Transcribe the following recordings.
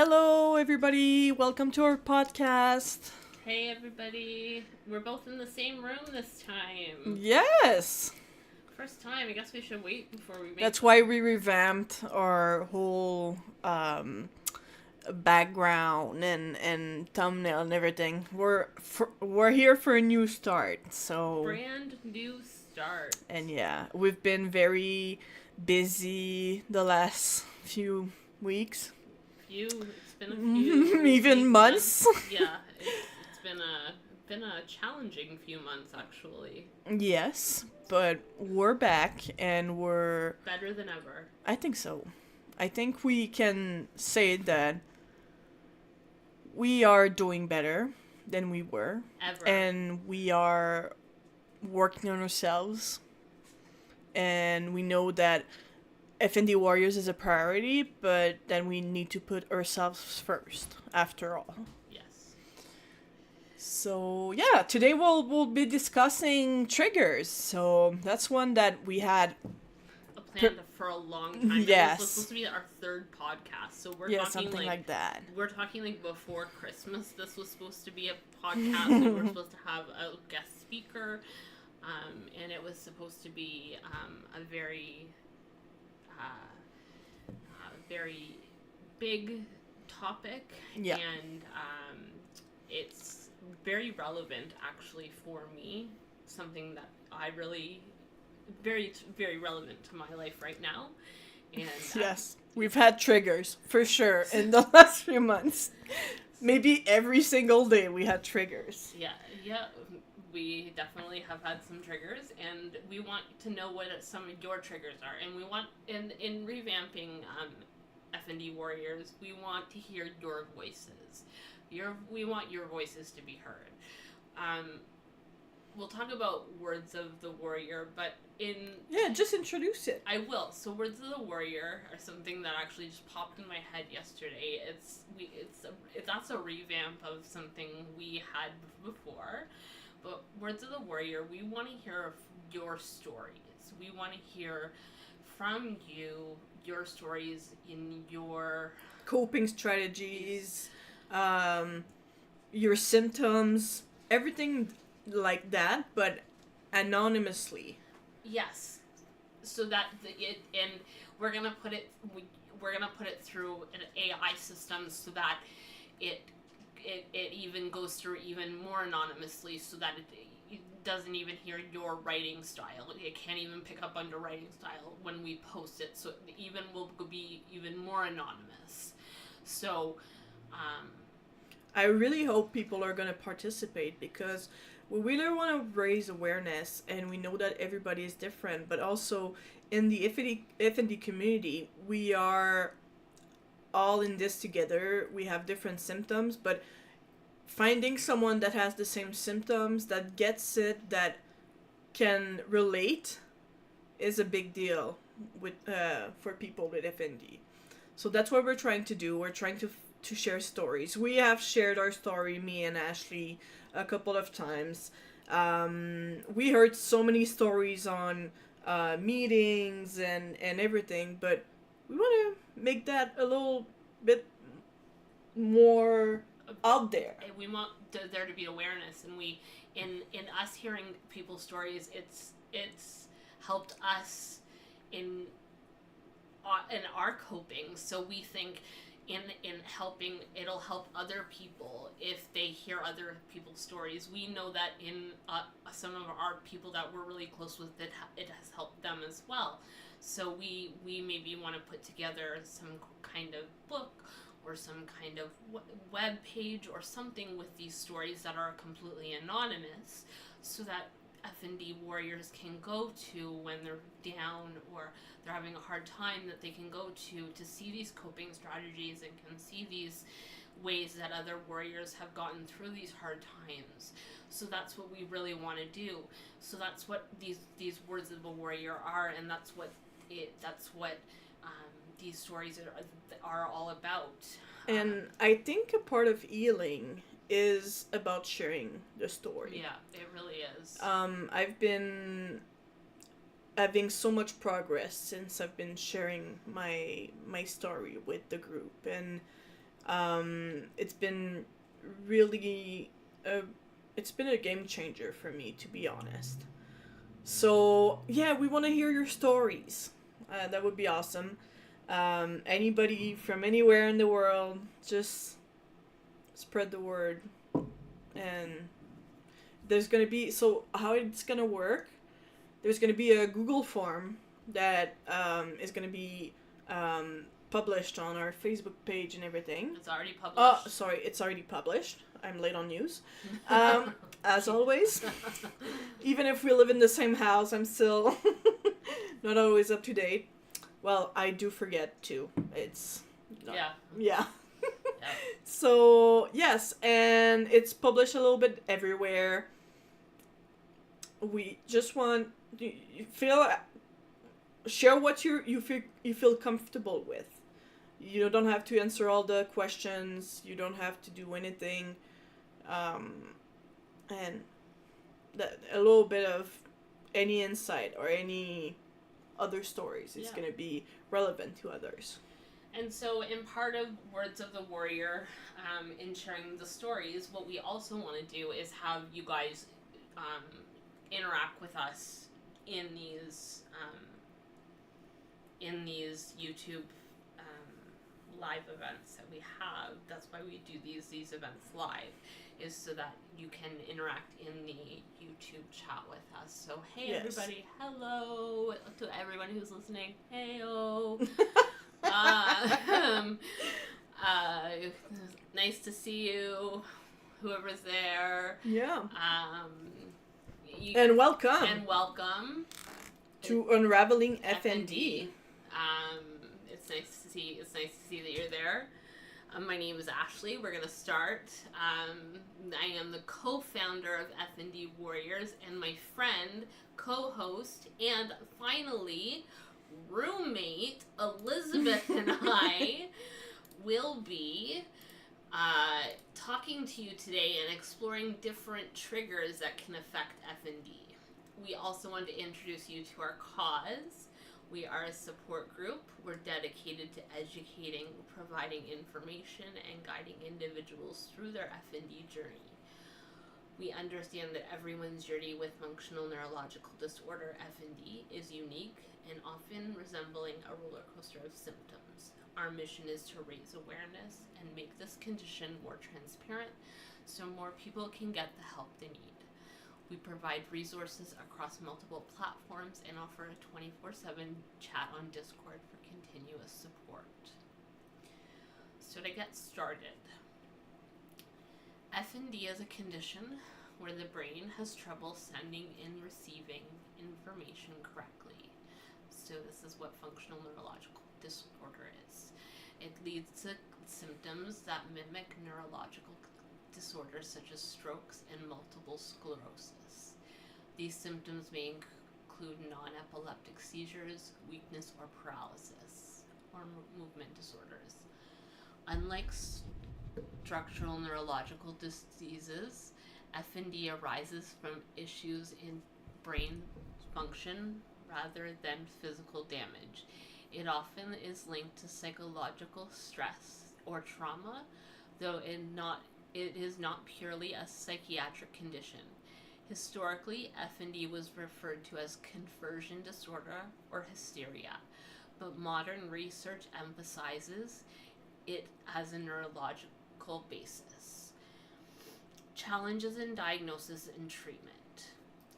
Hello, everybody. Welcome to our podcast. Hey everybody, we're both in the same room this time. Yes. First time, I guess we should wait before we make That's why we revamped our whole background and thumbnail and everything. We're here for a new start. So brand new start. And yeah, we've been very busy the last few weeks. It's been a few even months. Yeah, it's been a challenging few months actually. Yes, but we're back and we're better than ever. I think so. I think we can say that we are doing better than we were. Ever. And we are working on ourselves. And we know that FND Warriors is a priority, but then we need to put ourselves first, after all. Yes. So, yeah, today we'll be discussing triggers. So, that's one that we had planned for a long time. Yes. This was supposed to be our third podcast, so we're talking something like that. We're talking like before Christmas. This was supposed to be a podcast. We were supposed to have a guest speaker, and it was supposed to be a very big topic. Yeah. And it's very relevant actually for me. Something that I really very, very relevant to my life right now. And yes, we've had triggers for sure in the last few months. Maybe every single day we had triggers. Yeah, we definitely have had some triggers, and we want to know what some of your triggers are. And we want, in revamping FND Warriors, we want to hear your voices. We want your voices to be heard. We'll talk about Words of the Warrior, but just introduce it. I will. So Words of the Warrior are something that actually just popped in my head yesterday. That's a revamp of something we had before, but Words of the Warrior, we want to hear your stories. We want to hear from you your stories in your coping strategies, your symptoms, everything like that, but anonymously. Yes, so that and we're gonna put it through an AI system so that it even goes through even more anonymously, so that it doesn't even hear your writing style. It can't even pick up on your writing style when we post it, so it even will be even more anonymous. So, I really hope people are gonna participate, because we really want to raise awareness, and we know that everybody is different, but also in the FND community, we are all in this together. We have different symptoms, but finding someone that has the same symptoms, that gets it, that can relate, is a big deal with for people with FND. So that's what we're trying to do. We're trying to share stories. We have shared our story, me and Ashley, a couple of times. We heard so many stories on meetings and everything, but we want to make that a little bit more out there. We want there to be awareness, and we in us hearing people's stories, it's helped us in our coping. So we think in helping, it'll help other people if they hear other people's stories. We know that in some of our people that we're really close with, it has helped them as well. So we maybe want to put together some kind of book or some kind of web page or something with these stories that are completely anonymous, so that FND Warriors can go to when they're down or they're having a hard time, that they can go to see these coping strategies and can see these ways that other warriors have gotten through these hard times. So that's what we really want to do. So that's what these Words of a Warrior are, and that's what these stories are all about. And I think a part of healing is about sharing the story. Yeah, it really is. I've been having so much progress since I've been sharing my story with the group, and It's been really, it's been a game changer for me, to be honest. So, yeah, we want to hear your stories. That would be awesome. Anybody from anywhere in the world, just spread the word. And there's going to be, so how it's going to work, there's going to be a Google form that is going to be published on our Facebook page and everything. It's already published. Oh, sorry, it's already published. I'm late on news. As always. Even if we live in the same house, I'm still not always up to date. Well, I do forget too. It's not, yeah. Yeah. Yeah. So, yes, and it's published a little bit everywhere. We just want you share what you feel comfortable with. You don't have to answer all the questions. You don't have to do anything. And a little bit of any insight or any other stories is going to be relevant to others. And so in part of Words of the Warrior, in sharing the stories, what we also want to do is have you guys interact with us in these YouTube live events that we have. That's why we do these events live, is so that you can interact in the YouTube chat with us. So hey, yes. Everybody, hello to everyone who's listening. Heyo. Nice to see you, whoever's there. Yeah. And welcome to Unraveling FND. It's nice to see that you're there. My name is Ashley. We're gonna start. I am the co-founder of FND Warriors, and my friend, co-host, and finally roommate Elisabeth and I will be talking to you today and exploring different triggers that can affect FND. We also want to introduce you to our cause. We are a support group. We're dedicated to educating, providing information, and guiding individuals through their FND journey. We understand that everyone's journey with functional neurological disorder, FND, is unique and often resembling a roller coaster of symptoms. Our mission is to raise awareness and make this condition more transparent so more people can get the help they need. We provide resources across multiple platforms and offer a 24/7 chat on Discord for continuous support. So to get started, FND is a condition where the brain has trouble sending and receiving information correctly. So this is what functional neurological disorder is. It leads to symptoms that mimic neurological disorders such as strokes and multiple sclerosis. These symptoms may include non-epileptic seizures, weakness or paralysis, or movement disorders. Unlike structural neurological diseases, FND arises from issues in brain function rather than physical damage. It often is linked to psychological stress or trauma, though it is not purely a psychiatric condition. Historically, FND was referred to as conversion disorder or hysteria, but modern research emphasizes it as a neurological basis. Challenges in diagnosis and treatment.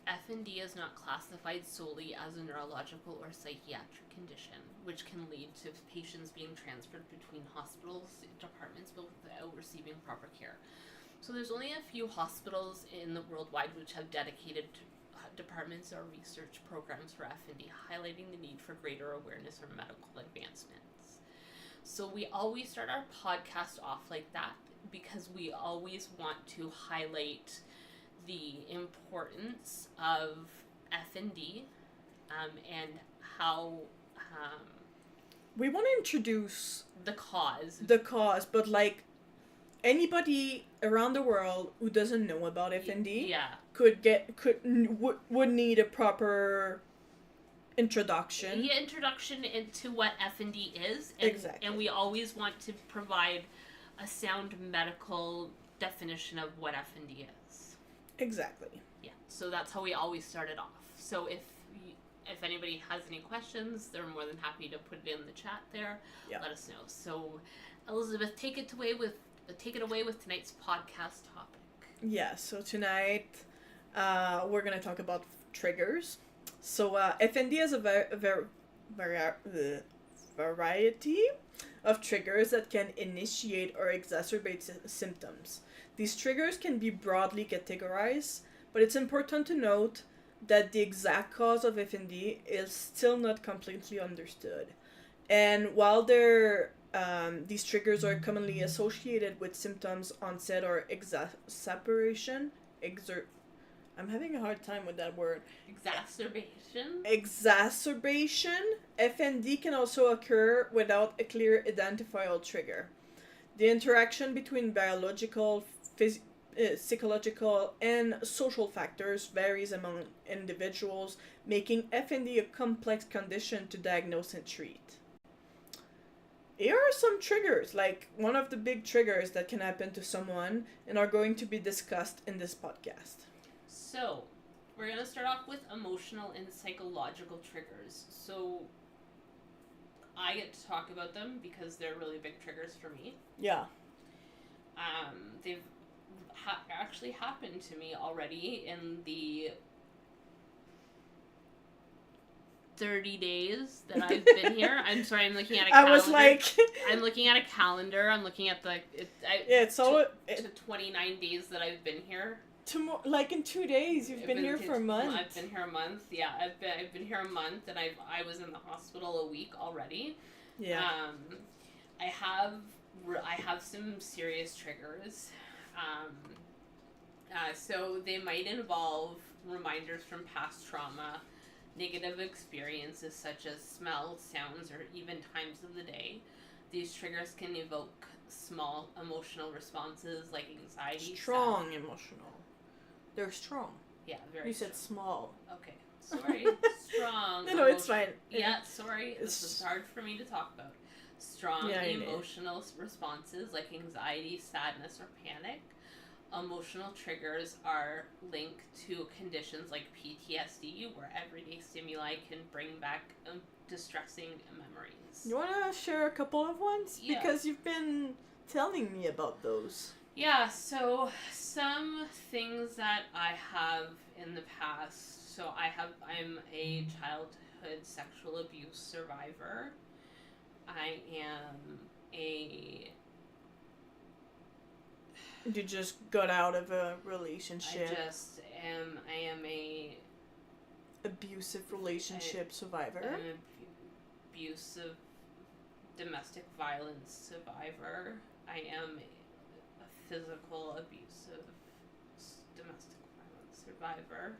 FND is not classified solely as a neurological or psychiatric condition, which can lead to patients being transferred between hospitals departments but without receiving proper care. So there's only a few hospitals in the worldwide which have dedicated departments or research programs for FND, highlighting the need for greater awareness or medical advancements. So we always start our podcast off like that because we always want to highlight the importance of FND and how we want to introduce the cause, but like anybody around the world who doesn't know about FND would need a proper introduction. Introduction into what FND is, and, exactly. And we always want to provide a sound medical definition of what FND is. Exactly. Yeah, so that's how we always started off. So if anybody has any questions, they're more than happy to put it in the chat there. Yeah. Let us know. So, Elisabeth, take it away with tonight's podcast topic. Yeah. So tonight, we're gonna talk about triggers. So FND has a variety of triggers that can initiate or exacerbate symptoms. These triggers can be broadly categorized, but it's important to note that the exact cause of FND is still not completely understood. And while these triggers are commonly associated with symptoms onset or exacerbation, I'm having a hard time with that word. Exacerbation, FND can also occur without a clear identifiable trigger. The interaction between biological, psychological, and social factors varies among individuals, making FND a complex condition to diagnose and treat. Here are some triggers, like one of the big triggers that can happen to someone and are going to be discussed in this podcast. So, we're going to start off with emotional and psychological triggers. So, I get to talk about them because they're really big triggers for me. Yeah. They've actually happened to me already in the 30 days that I've been here. I'm sorry, I'm looking at a calendar. I was like... I'm looking at a calendar. I'm looking at the... it's all... to 29 days that I've been here. Like in 2 days, you've been here for a month. I've been here a month. Yeah, I've been here a month, and I was in the hospital a week already. Yeah. I have some serious triggers. So they might involve reminders from past trauma, negative experiences such as smells, sounds, or even times of the day. These triggers can evoke small emotional responses like anxiety. Strong emotional. They're strong. Yeah, very You said small. Okay, sorry. Strong. No, it's fine. Yeah, sorry. This is hard for me to talk about. Strong emotional responses like anxiety, sadness, or panic. Emotional triggers are linked to conditions like PTSD, where everyday stimuli can bring back distressing memories. You want to share a couple of ones? Yeah. Because you've been telling me about those. Yeah, so some things that I have in the past. So I'm a childhood sexual abuse survivor. I am You just got out of a relationship. I am a abusive relationship survivor. I'm an abusive domestic violence survivor. I am a physical abusive domestic violence survivor.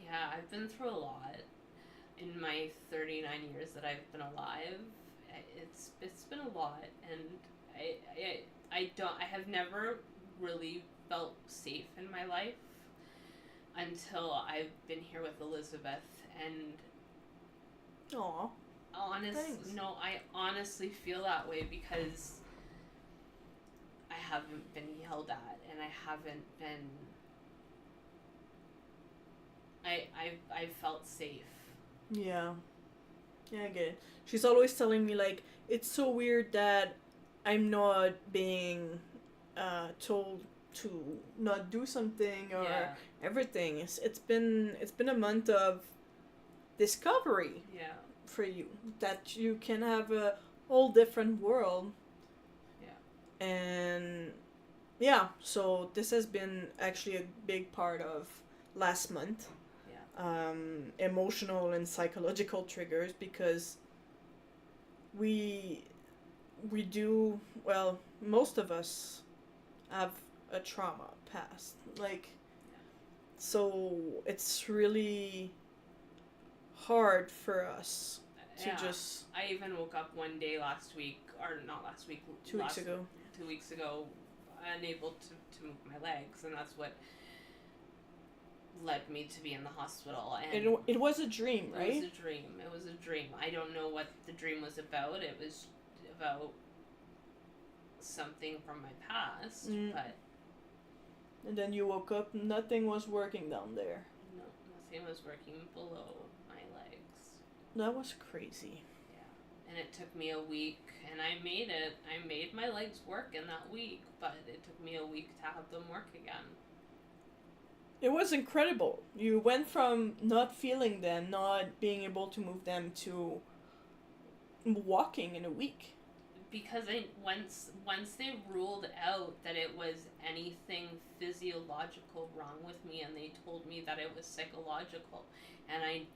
I've been through a lot in my 39 years that I've been alive. It's been a lot, and I have never really felt safe in my life until I've been here with Elisabeth, and Aw. I honestly feel that way because I haven't been yelled at, and I haven't been. I felt safe. Yeah. Yeah, I get it. She's always telling me, like, it's so weird that I'm not being told to not do something or everything. It's been a month of discovery for you, that you can have a whole different world. Yeah. And yeah, so this has been actually a big part of last month. Emotional and psychological triggers, because we do, well, most of us have a trauma past, like, so it's really hard for us to just... I even woke up one day last week, or not last week, 2 weeks ago, unable to move my legs, and that's what led me to be in the hospital. And it was a dream, right? It was a dream. It was a dream. I don't know what the dream was about. It was about something from my past, but... And then you woke up, nothing was working down there. No, nothing was working below my legs. That was crazy. Yeah. And it took me a week, and I made it. I made my legs work in that week, but it took me a week to have them work again. It was incredible. You went from not feeling them, not being able to move them, to walking in a week. Because once they ruled out that it was anything physiological wrong with me, and they told me that it was psychological, and I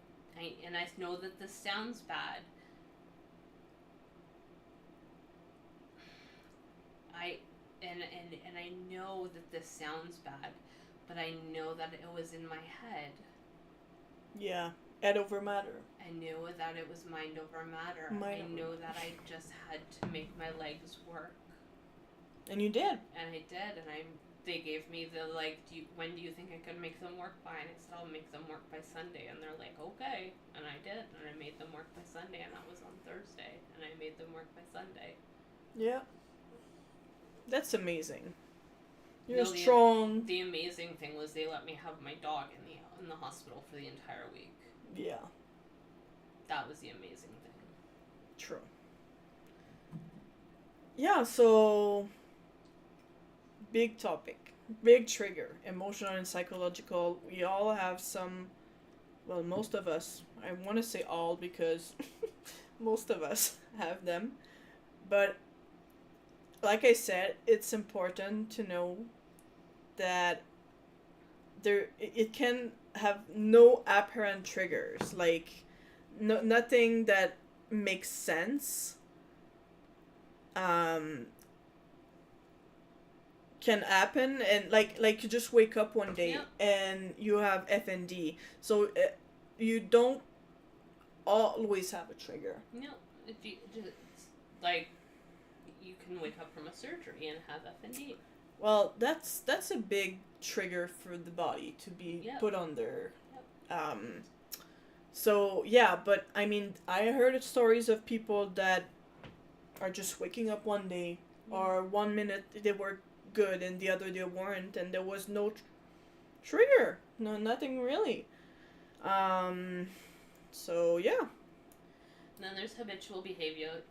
know that this sounds bad. I know that this sounds bad, but I know that it was in my head. Yeah, head over matter. I knew that it was mind over matter. I knew that I just had to make my legs work. And you did. And I did, and they gave me the, like, when do you think I could make them work by? And I said, I'll make them work by Sunday. And they're like, okay. And I did, and I made them work by Sunday, and that was on Thursday. And I made them work by Sunday. Yeah. That's amazing. You're strong. The amazing thing was they let me have my dog in the hospital for the entire week. Yeah. That was the amazing thing. True. Yeah, so big topic. Big trigger. Emotional and psychological. We all have some, well, most of us. I want to say all because most of us have them. But like I said, it's important to know that it can have no apparent triggers, like nothing that makes sense can happen, and like you just wake up one day and you have FND, so you don't always have a trigger. No, it's like you can wake up from a surgery and have FND. Well, that's a big trigger for the body to be put under. So yeah, but I mean, I heard stories of people that are just waking up one day, or 1 minute they were good and the other they weren't, and there was no trigger, nothing really. So yeah. And then there's habitual behaviors.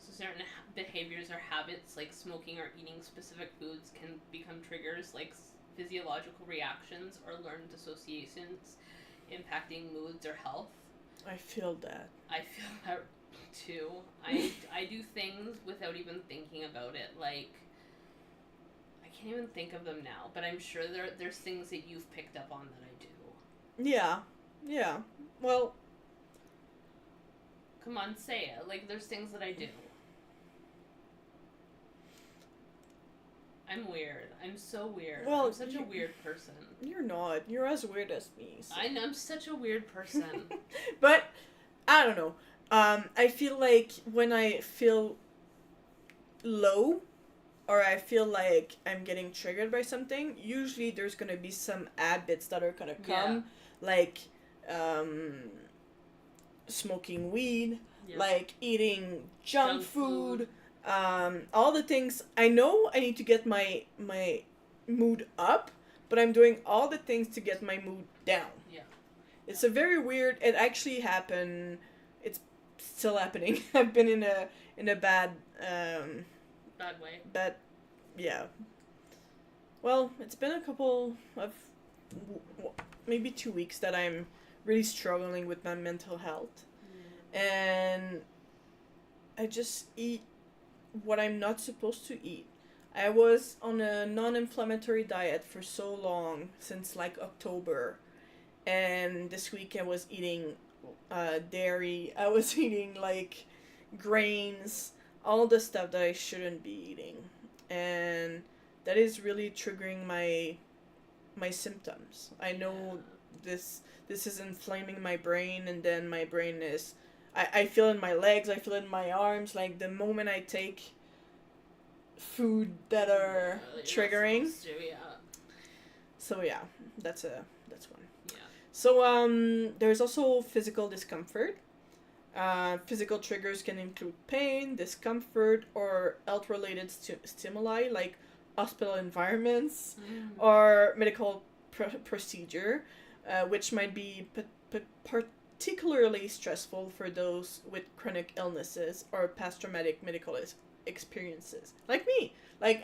So certain behaviors or habits, like smoking or eating specific foods, can become triggers, like physiological reactions or learned associations, impacting moods or health. I feel that. I feel that too. I do things without even thinking about it. Like, I can't even think of them now, but I'm sure there's things that you've picked up on that I do. Yeah. Well, come on, say it. Like, there's things that I do. I'm weird. I'm so weird. Well, I'm such a weird person. You're not. You're as weird as me. So. I'm such a weird person. But, I don't know. I feel like when I feel low, or I feel like I'm getting triggered by something, usually there's going to be some habits that are going to come. Yeah. Like, smoking weed, like eating junk food. All the things. I know I need to get my mood up, but I'm doing all the things to get my mood down. Yeah. It's a very weird. It actually happened. It's still happening. I've been in a bad way. Bad, yeah. Well, it's been a couple of maybe 2 weeks that I'm really struggling with my mental health, and I just eat what I'm not supposed to eat. I was on a non-inflammatory diet for so long, since like October, and this week I was eating dairy. I was eating like grains, all the stuff that I shouldn't be eating, and that is really triggering my symptoms. I know this is inflaming my brain, and then my brain is I feel in my legs, I feel in my arms, like the moment I take food that are triggering. So yeah, that's one. Yeah. So there's also physical discomfort. Physical triggers can include pain, discomfort, or health-related stimuli like hospital environments or medical procedure, which might be particularly stressful for those with chronic illnesses or past traumatic medical experiences. Like me, like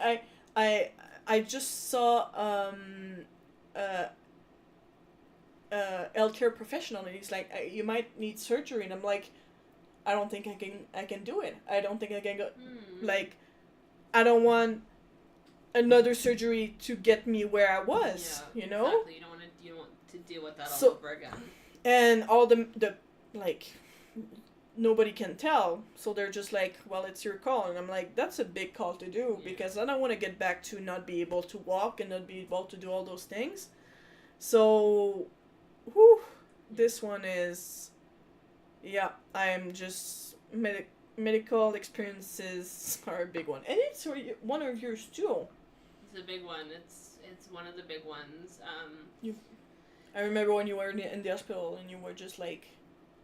I just saw healthcare professional, and he's like, you might need surgery, and I'm like, I don't think I can do it. I don't think I can go. Like, I don't want another surgery to get me where I was. Yeah, you know. Exactly. You don't want to deal with that all over again. And all the like, nobody can tell, so they're just like, well, it's your call, and I'm like, that's a big call to do, because I don't want to get back to not be able to walk and not be able to do all those things. So, this one is, yeah, I'm just, medical experiences are a big one. And it's one of yours too. It's a big one. It's one of the big ones. I remember when you were in the hospital and you were just like,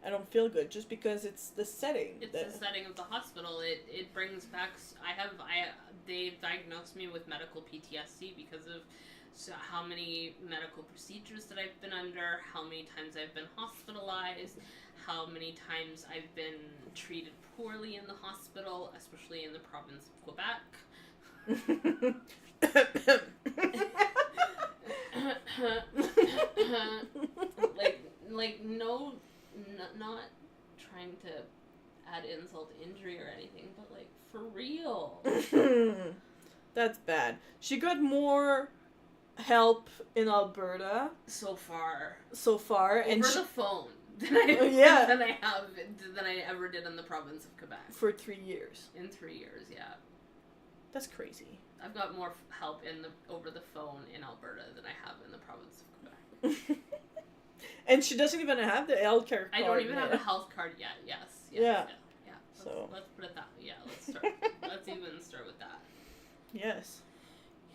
I don't feel good, just because it's the setting. It's the setting of the hospital. It brings back, they diagnosed me with medical PTSD because of how many medical procedures that I've been under, how many times I've been hospitalized, how many times I've been treated poorly in the hospital, especially in the province of Quebec. Not trying to add insult to injury or anything, but like, for real. That's bad. She got more help in Alberta so far, over and the phone than I ever did in the province of Quebec for 3 years. In 3 years, yeah. That's crazy. I've got more help over the phone in Alberta than I have in the province of Quebec. And she doesn't even have the healthcare card. I don't even have a health card yet. Yes. Yeah. So let's put it that. Yeah. Let's start. Let's even start with that. Yes.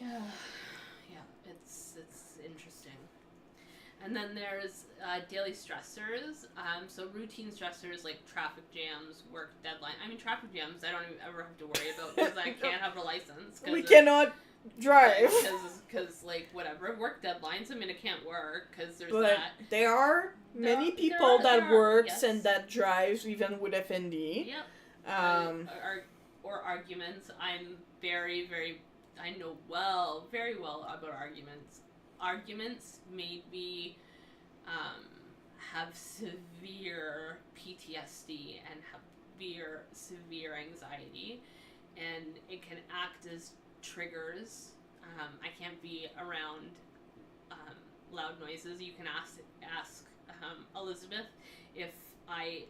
Yeah. Yeah. It's interesting. And then there's daily stressors. So routine stressors like traffic jams, work deadline. I mean, traffic jams I don't even ever have to worry about because I can't have a license. We cannot drive. Because like, whatever, work deadlines, I mean, it can't work because there's but that. There are many people that works and that drives even with FND. Yep. Or arguments. I'm very, very, I know very well about arguments. Arguments made me have severe PTSD and have severe anxiety, and it can act as triggers. I can't be around loud noises. You can ask Elisabeth if I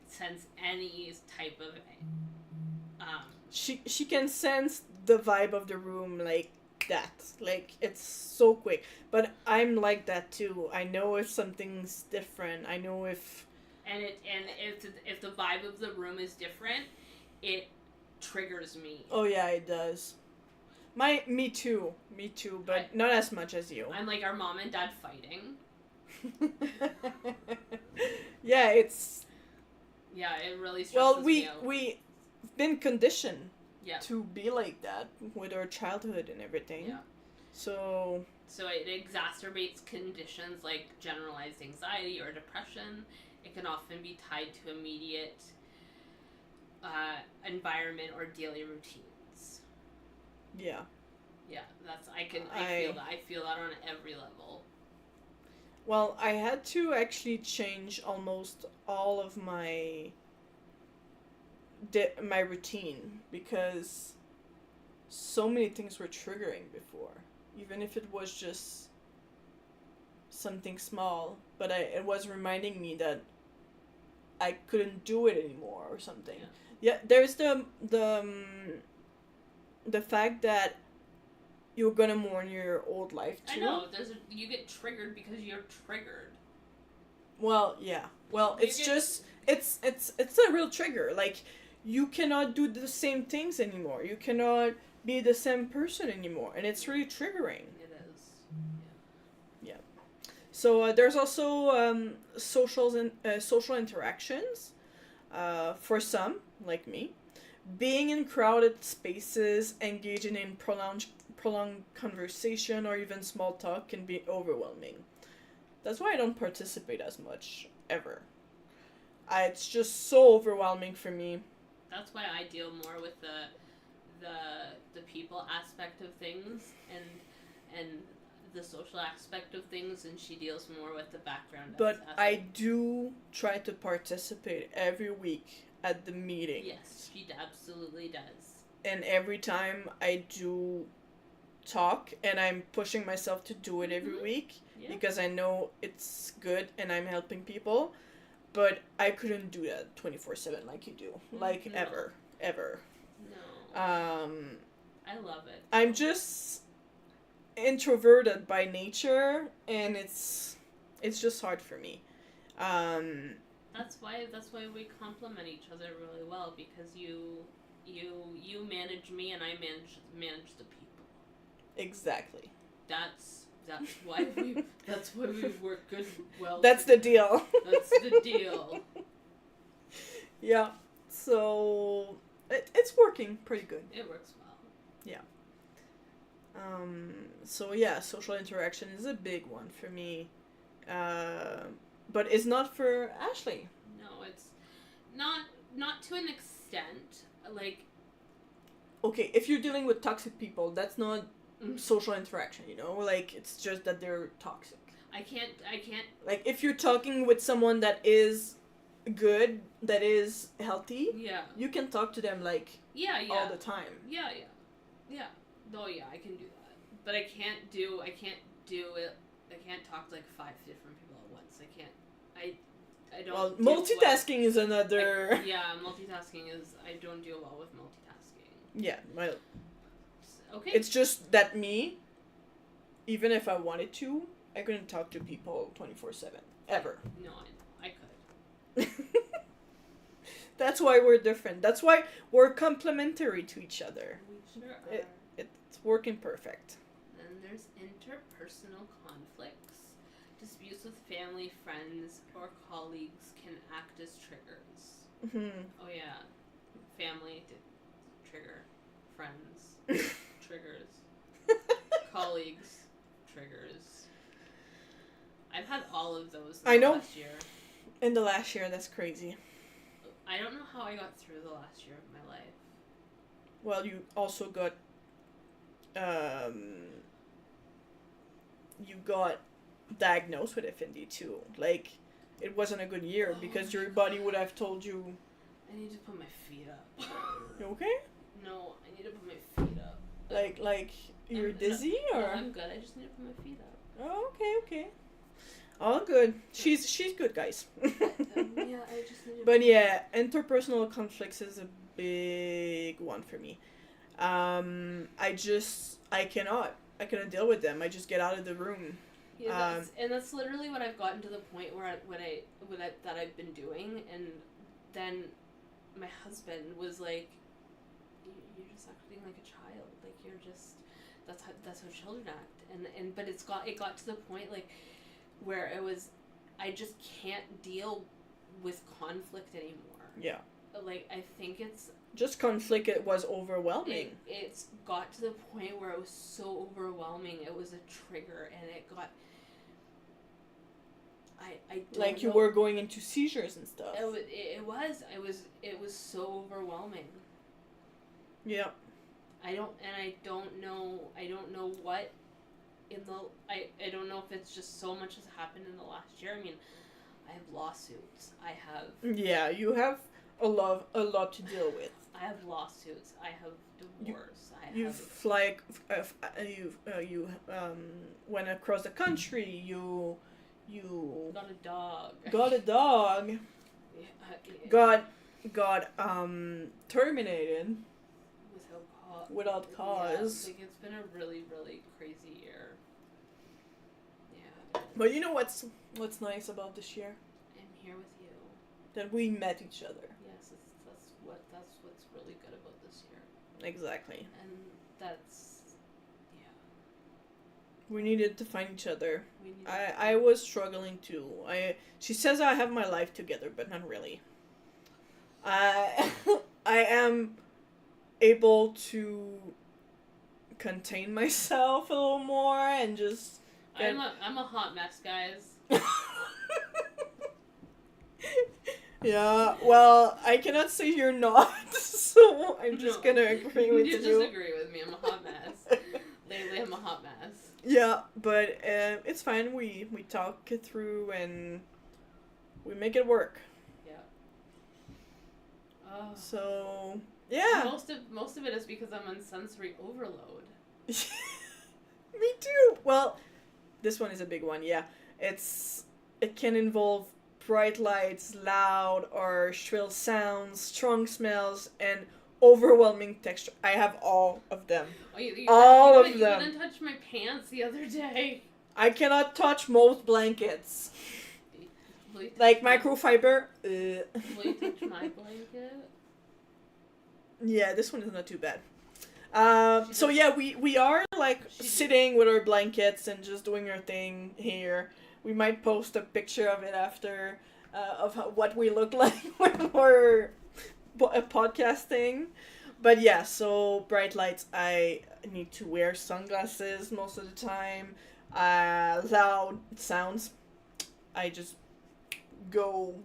sense any type of she can sense the vibe of the room like that. Like, it's so quick. But I'm like that too. I know if something's different. I know if if the vibe of the room is different, it triggers me. Oh yeah, it does. Me too, but not as much as you. I'm like our mom and dad fighting. Yeah, it's... Yeah, it really stresses me out. We've been conditioned yeah. to be like that with our childhood and everything. Yeah. So it exacerbates conditions like generalized anxiety or depression. It can often be tied to immediate environment or daily routines. Yeah. Yeah, I feel that. I feel that on every level. Well, I had to actually change almost all of my routine because so many things were triggering before, even if it was just something small, but it was reminding me that I couldn't do it anymore or something. Yeah, there's the fact that you're gonna mourn your old life too. I know. You get triggered because you're triggered. Well, yeah. Well, it's a real trigger. Like, you cannot do the same things anymore. You cannot be the same person anymore, and it's really triggering. It is. So there's also social interactions. For some, like me, being in crowded spaces, engaging in prolonged conversation, or even small talk can be overwhelming. That's why I don't participate as much ever. It's just so overwhelming for me. That's why I deal more with the people aspect of things and the social aspect of things, and she deals more with the background. But I do try to participate every week at the meetings. Yes, she absolutely does. And every time I do talk, and I'm pushing myself to do it every week because I know it's good and I'm helping people. But I couldn't do that 24/7 like you do. Like, no. Ever. No. I love it. I'm just introverted by nature, and it's just hard for me. That's why we complement each other really well, because you manage me and I manage the people. Exactly. That's why we work good well. That's the deal. That's the deal. Yeah. So it's working pretty good. It works well. Yeah. So yeah, social interaction is a big one for me. But it's not for Ashley. No, it's not to an extent. Like, okay, if you're dealing with toxic people, that's not social interaction, you know? Like, it's just that they're toxic. I can't like, if you're talking with someone that is good, that is healthy, you can talk to them like all the time. Yeah. Oh yeah, I can do that. But I can't do it. I can't talk to like 5 different people at once. I don't. Well, multitasking is another. Multitasking is. I don't deal well with multitasking. Yeah, well. Okay. It's just that me, even if I wanted to, I couldn't talk to people 24/7 ever. No, I could. That's why we're different. That's why we're complementary to each other. We sure are. It's working perfect. Then there's interpersonal conflicts. Disputes with family, friends, or colleagues can act as triggers. Mm-hmm. Oh yeah, family trigger, friends triggers, colleagues triggers. I've had all of those in the last year. In the last year, that's crazy. I don't know how I got through the last year of my life. Well, you also got you got diagnosed with FND too. Like, it wasn't a good year because your body would have told you. I need to put my feet up. You okay? No, I need to put my feet up. Like you're dizzy or? No, I'm good. I just need to put my feet up. Oh, okay. All good. She's good, guys. Yeah, I just need to. But yeah, interpersonal conflicts is a big one for me. I cannot deal with them. I just get out of the room. Yeah, that's literally what I've gotten to the point where that I've been doing, and then my husband was like, "You're just acting like a child. Like, you're just that's how children act." And but it got to the point like where it was, I just can't deal with conflict anymore. Yeah. Like, I think it's just conflict. It was overwhelming. It's got to the point where it was so overwhelming. It was a trigger, and it got. I don't like you know. were going into seizures and stuff. It was so overwhelming. Yeah. I don't know what I don't know if it's just so much has happened in the last year. I mean, I have lawsuits. I have. Yeah, you have a lot to deal with. I have lawsuits. I have divorce. You went across the country. You got a dog. Got a dog. Got terminated. Without cause. Yeah, like, it's been a really, really crazy year. Yeah. But you know what's nice about this year? I'm here with you. That we met each other. Yes, that's what's really good about this year. Exactly. And that's, We needed to find each other. We needed I was struggling too. She says I have my life together, but not really. I I am able to contain myself a little more and just. I'm a hot mess, guys. Yeah, well, I cannot say you're not, so I'm just gonna agree with you. You just agree with me. I'm a hot mess. Lately, I'm a hot mess. Yeah, but it's fine. We talk it through and we make it work. Yeah. Oh. So yeah. Most of it is because I'm on sensory overload. Me too. Well, this one is a big one. Yeah, it can involve bright lights, loud or shrill sounds, strong smells, and overwhelming texture. I have all of them. Oh, you them. You didn't touch my pants the other day. I cannot touch most blankets. Like microfiber. Will you touch my blanket? Yeah, this one is not too bad. So yeah, we are like sitting with our blankets and just doing our thing here. We might post a picture of it after, of what we look like when we're podcasting. But yeah, so bright lights, I need to wear sunglasses most of the time. Loud sounds, I just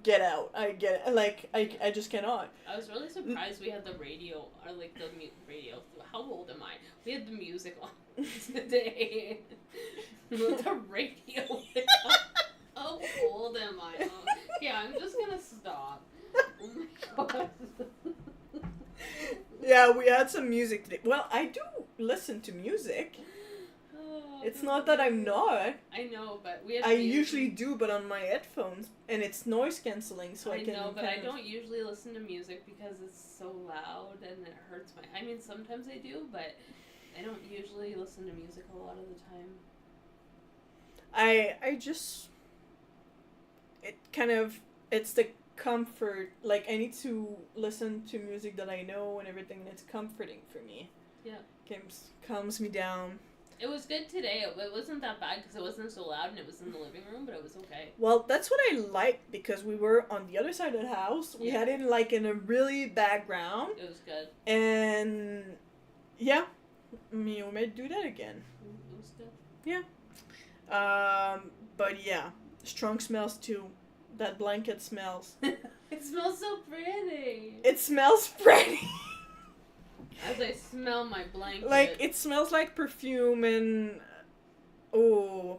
get out. I just cannot. I was really surprised we had the radio, or like the radio. How old am I? We had the music on today. The radio. How old am I? Yeah, I'm just gonna stop. Oh my god. Yeah, we had some music today. Well, I do listen to music. It's not that I'm not. I know, but we had I usually do, but on my headphones, and it's noise canceling, so I can. I know, but I don't usually listen to music because it's so loud and it hurts my. I mean, sometimes I do, but I don't usually listen to music a lot of the time. I just. It's the comfort. Like, I need to listen to music that I know and everything, and it's comforting for me. Yeah. Calms me down. It was good today. It wasn't that bad because it wasn't so loud and it was in the living room, but it was okay. Well, that's what I liked because we were on the other side of the house. We had it like in a really background. It was good. And yeah, we might do that again. It was good. Yeah. But yeah, strong smells too. That blanket smells. It smells so pretty. It smells pretty. As I smell my blanket. Like, it smells like perfume, and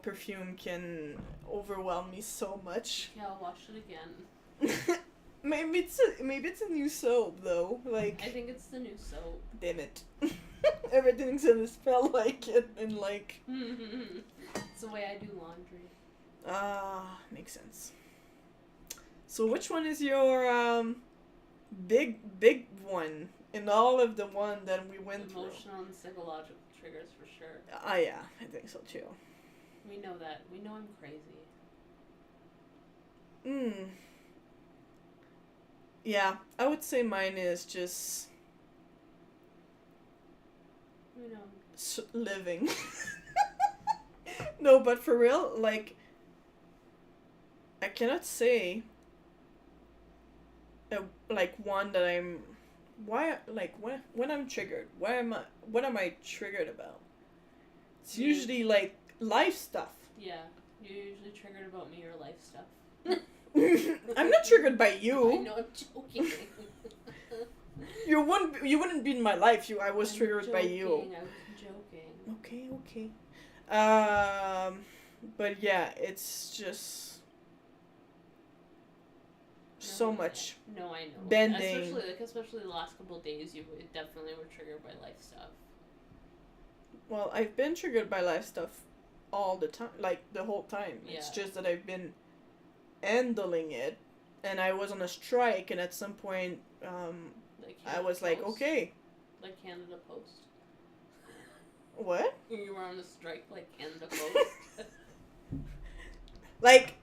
perfume can overwhelm me so much. Yeah, I'll wash it again. maybe it's a new soap though. Like, I think it's the new soap. Damn it. Everything's gonna smell like it, and like. It's the way I do laundry. Makes sense. So which one is your big one in all of the one that we went through? Emotional and psychological triggers for sure. Yeah, I think so too. We know that. We know I'm crazy. Yeah, I would say mine is just living. No, but for real, like, I cannot say like one that I'm when I'm triggered, what am I triggered about? It's usually like life stuff. Yeah, you're usually triggered about me or life stuff. I'm not triggered by you. I know, I'm joking. You wouldn't be in my life. I was triggered by you. I was joking. Okay. But yeah, it's just so much. No, I know. Bending. Especially the last couple of days, you definitely were triggered by life stuff. Well, I've been triggered by life stuff all the time, like the whole time. Yeah. It's just that I've been handling it, and I was on a strike, and at some point, I was like, okay. Like Canada Post. What? You were on a strike like Canada Post. Like,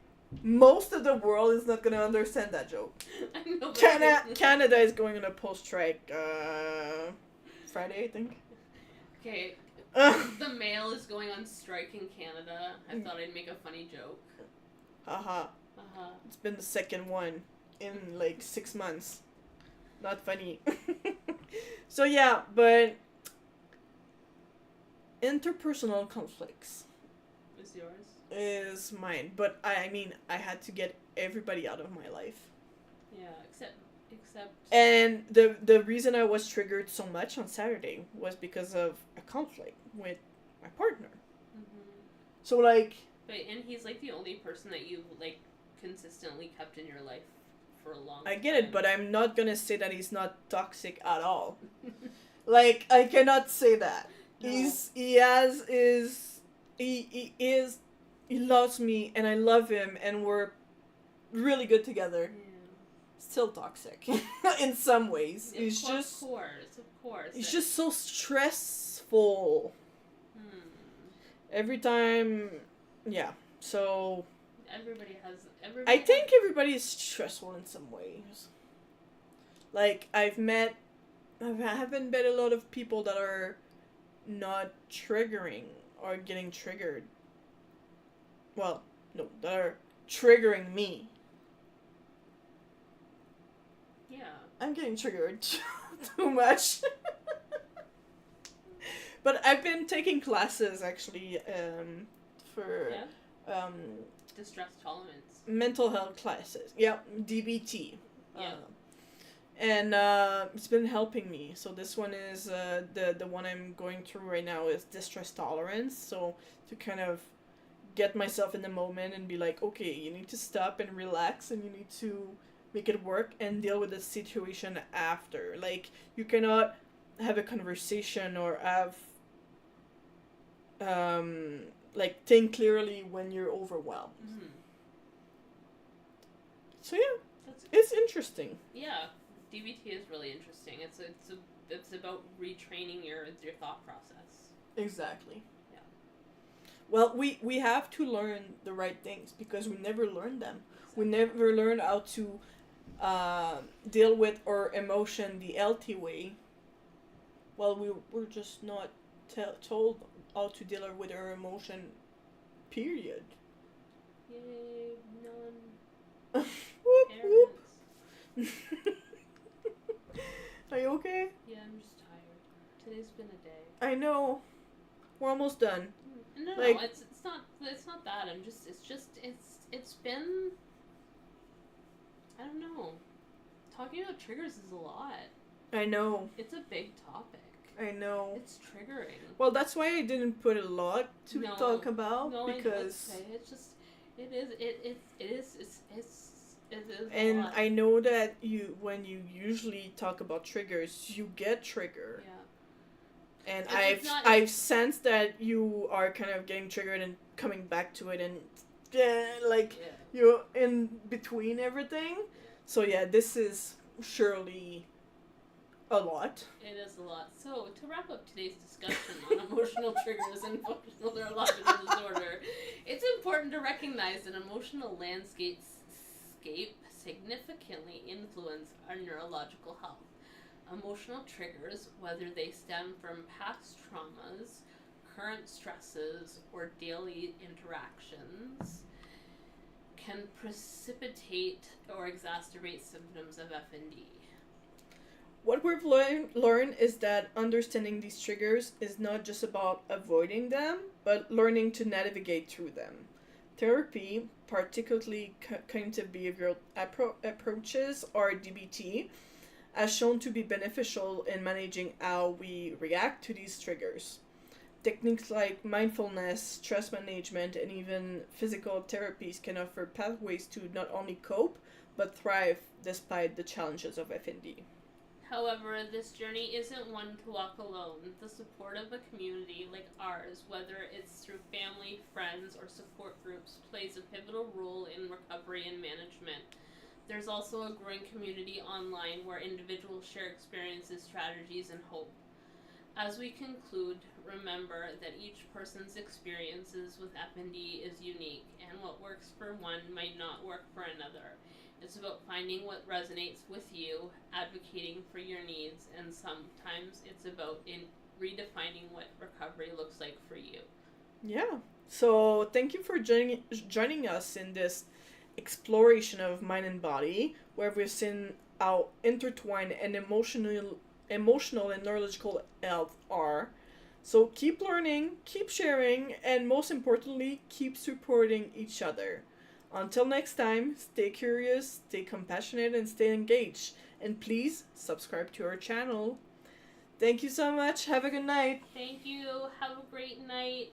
most of the world is not gonna understand that joke. I know. Canada is going on a post strike Friday, I think. Okay. The mail is going on strike in Canada. I thought I'd make a funny joke. Haha. It's been the second one in like 6 months. Not funny. So yeah, but interpersonal conflicts Is yours? is mine. But I mean, I had to get everybody out of my life. Yeah, except. And the reason I was triggered so much on Saturday was because of a conflict with my partner. Mm-hmm. So like. And he's like the only person that you've like consistently kept in your life for a long time. I get it, but I'm not gonna say that he's not toxic at all. Like, I cannot say that. No. He loves me and I love him and we're really good together. Yeah. Still toxic in some ways. Of course. It's just so stressful. Every time, yeah. So everybody I think everybody is stressful in some ways. Like, I haven't met a lot of people that are not triggering or getting triggered. Well, no, that are triggering me. Yeah. I'm getting triggered too much. But I've been taking classes, actually, for... Yeah? Distress tolerance. Mental health classes. Yeah, DBT. Yeah. And it's been helping me. So this one is, the one I'm going through right now is distress tolerance. So to kind of get myself in the moment and be like, okay, you need to stop and relax and you need to make it work and deal with the situation after. Like, you cannot have a conversation or have, like, think clearly when you're overwhelmed. Mm-hmm. So yeah, it's interesting. Yeah, DBT is really interesting. It's about retraining your thought process. Exactly. Yeah. Well, we have to learn the right things because we never learn them. Exactly. We never learn how to deal with our emotion the healthy way. Well, we're just not told how to deal with our emotion, period. Yay, Whoop, whoop. Are you okay? Yeah, I'm just tired. Today's been a day. I know. We're almost done. No, it's not that. It's been, I don't know. Talking about triggers is a lot. I know. It's a big topic. I know. It's triggering. Well, that's why I didn't put a lot to talk about, because it's just it is and a lot. I know that when you usually talk about triggers, you get triggered. Yeah. And I've sensed that you are kind of getting triggered and coming back to it, and you're in between everything. Yeah. So yeah, this is surely a lot. It is a lot. So, to wrap up today's discussion on emotional triggers and functional neurological disorder, it's important to recognize that emotional landscapes significantly influence our neurological health. Emotional triggers, whether they stem from past traumas, current stresses, or daily interactions, can precipitate or exacerbate symptoms of FND. What we've learned is that understanding these triggers is not just about avoiding them, but learning to navigate through them. Therapy, particularly cognitive behavioral approaches or DBT, has shown to be beneficial in managing how we react to these triggers. Techniques like mindfulness, stress management, and even physical therapies can offer pathways to not only cope, but thrive despite the challenges of FND. However, this journey isn't one to walk alone. The support of a community like ours, whether it's through family, friends, or support groups, plays a pivotal role in recovery and management. There's also a growing community online where individuals share experiences, strategies, and hope. As we conclude, remember that each person's experiences with FND is unique, and what works for one might not work for another. It's about finding what resonates with you, advocating for your needs, and sometimes it's about redefining what recovery looks like for you. Yeah. So thank you for joining us in this exploration of mind and body, where we've seen how intertwined and emotional and neurological health are. So keep learning, keep sharing, and most importantly, keep supporting each other. Until next time, stay curious, stay compassionate, and stay engaged. And please subscribe to our channel. Thank you so much. Have a good night. Thank you. Have a great night.